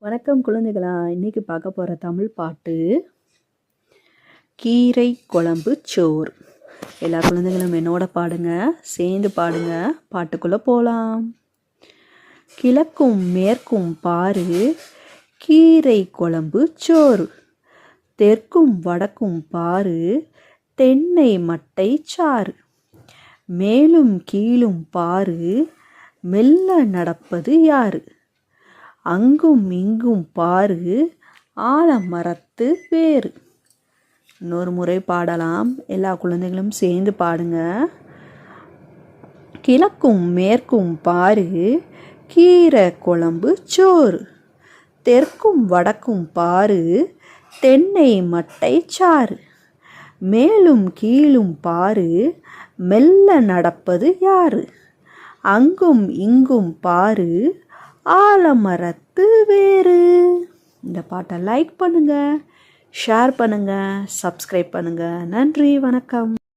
வணக்கம் குழந்தைகளா. இன்னைக்கு பார்க்க போகிற தமிழ் பாட்டு கீரை குழம்பு சோறு. எல்லா குழந்தைகளும் என்னோட பாடுங்க, சேர்ந்து பாடுங்க. பாட்டுக்குள்ளே போகலாம். கிழக்கும் மேற்கும் பாரு கீரை குழம்பு சோறு, தெற்கும் வடக்கும் பாரு தென்னை மட்டை சாறு, மேலும் கீழும் பாரு மெல்ல நடப்பது யாரு, அங்கும் இங்கும் பாரு ஆலமரத்து வேறு. இன்னொரு முறை பாடலாம். எல்லா குழந்தைகளும் சேர்ந்து பாடுங்க. கிழக்கும் மேற்கும் பாரு கீரை குழம்பு சோறு, தெற்கும் வடக்கும் பாரு தென்னை மட்டை சாறு, மேலும் கீழும் பாரு மெல்ல நடப்பது யாரு, அங்கும் இங்கும் பாரு ஆலமரத்து வேறு. இந்த பாட்டை லைக் பண்ணுங்க, ஷேர் பண்ணுங்க, சப்ஸ்கிரைப் பண்ணுங்க. நன்றி, வணக்கம்.